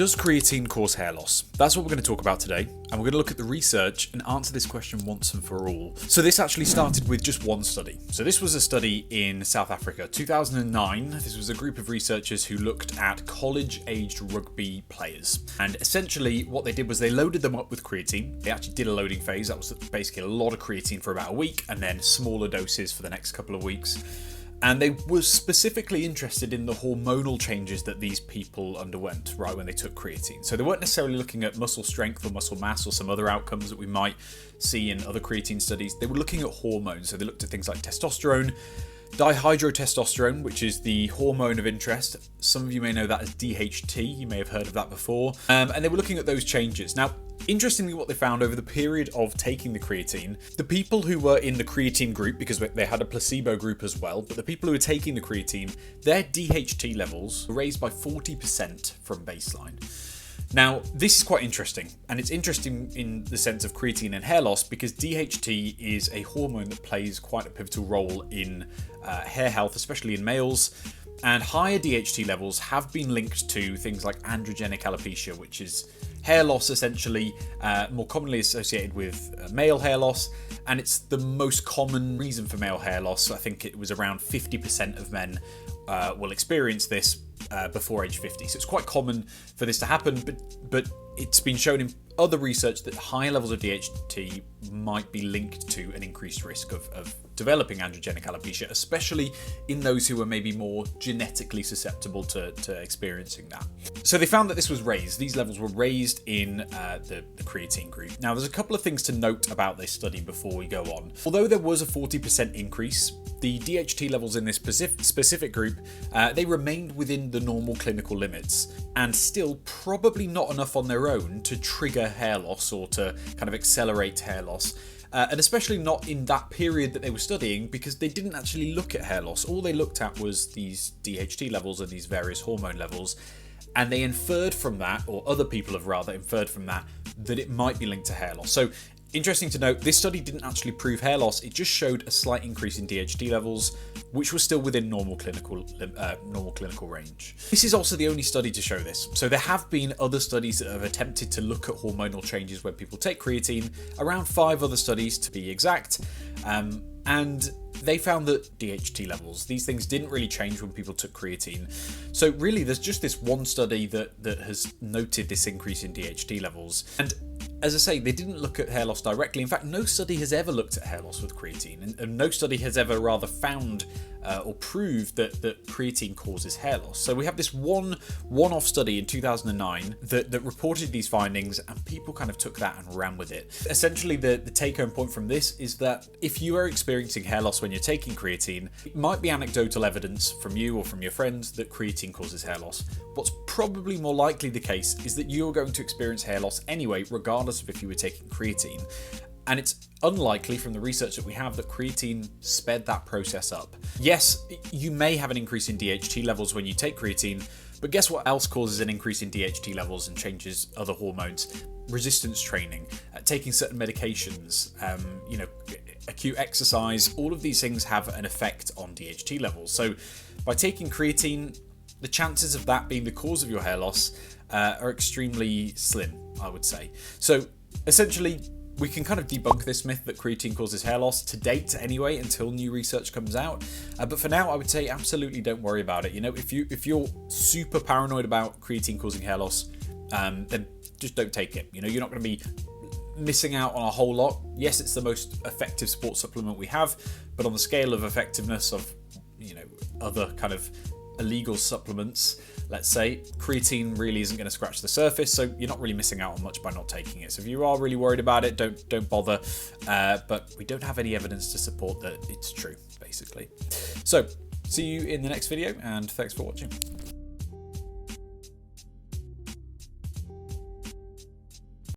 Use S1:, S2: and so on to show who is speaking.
S1: Does creatine cause hair loss? That's what we're going to talk about today, and we're going to look at the research and answer this question once and for all. So this actually started with just one study. So this was a study in South Africa, 2009. This was a group of researchers who looked at college-aged rugby players. And essentially what they did was they loaded them up with creatine. They actually did a loading phase. That was basically a lot of creatine for about a week, and then smaller doses for the next couple of weeks. And they were specifically interested in the hormonal changes that these people underwent, right, when they took creatine. So they weren't necessarily looking at muscle strength or muscle mass or some other outcomes that we might see in other creatine studies. They were looking at hormones. So they looked at things like testosterone, dihydrotestosterone, which is the hormone of interest. Some of you may know that as DHT. You may have heard of that before. And they were looking at those changes. Now, interestingly, what they found over the period of taking the creatine, the people who were in the creatine group, because they had a placebo group as well, but the people who were taking the creatine, their DHT levels were raised by 40% from baseline. Now, this is quite interesting, and it's interesting in the sense of creatine and hair loss because DHT is a hormone that plays quite a pivotal role in hair health, especially in males. And higher DHT levels have been linked to things like androgenic alopecia, which is hair loss essentially, more commonly associated with male hair loss, and it's the most common reason for male hair loss. I think it was around 50% of men will experience this before age 50. So it's quite common for this to happen, but it's been shown in other research that higher levels of DHT might be linked to an increased risk of developing androgenic alopecia, especially in those who are maybe more genetically susceptible to experiencing that. So they found that this was raised. These levels were raised in the creatine group. Now, there's a couple of things to note about this study before we go on. Although there was a 40% increase, the DHT levels in this specific group, they remained within the normal clinical limits, and still probably not enough on their own to trigger hair loss or to kind of accelerate hair loss. And especially not in that period that they were studying, because they didn't actually look at hair loss. All they looked at was these DHT levels and these various hormone levels. And they inferred from that, or other people have rather inferred from that it might be linked to hair loss. So interesting to note, this study didn't actually prove hair loss. It just showed a slight increase in DHT levels, which was still within normal clinical range. This is also the only study to show this. So there have been other studies that have attempted to look at hormonal changes when people take creatine, around 5 other studies to be exact, and they found that DHT levels, these things didn't really change when people took creatine. So really, there's just this one study that has noted this increase in DHT levels. And as I say, they didn't look at hair loss directly. In fact, no study has ever looked at hair loss with creatine, and no study has ever rather found or proved that creatine causes hair loss. So we have this one-off study in 2009 that reported these findings, and people kind of took that and ran with it. Essentially, the take-home point from this is that if you are experiencing hair loss when you're taking creatine, it might be anecdotal evidence from you or from your friends that creatine causes hair loss. What's probably more likely the case is that you're going to experience hair loss anyway, regardless of if you were taking creatine. And it's unlikely from the research that we have that creatine sped that process up. Yes, you may have an increase in DHT levels when you take creatine, but guess what else causes an increase in DHT levels and changes other hormones? Resistance training, taking certain medications, acute exercise. All of these things have an effect on DHT levels. So by taking creatine, the chances of that being the cause of your hair loss are extremely slim, I would say. So essentially, we can kind of debunk this myth that creatine causes hair loss, to date anyway, until new research comes out. But for now, I would say absolutely don't worry about it. You know, if you're super paranoid about creatine causing hair loss, then just don't take it. You know, you're not going to be missing out on a whole lot. Yes, it's the most effective sports supplement we have, but on the scale of effectiveness of, other kind of illegal supplements, let's say, creatine really isn't going to scratch the surface, so you're not really missing out on much by not taking it. So if you are really worried about it, don't bother. But we don't have any evidence to support that it's true, basically. So see you in the next video, and thanks for watching.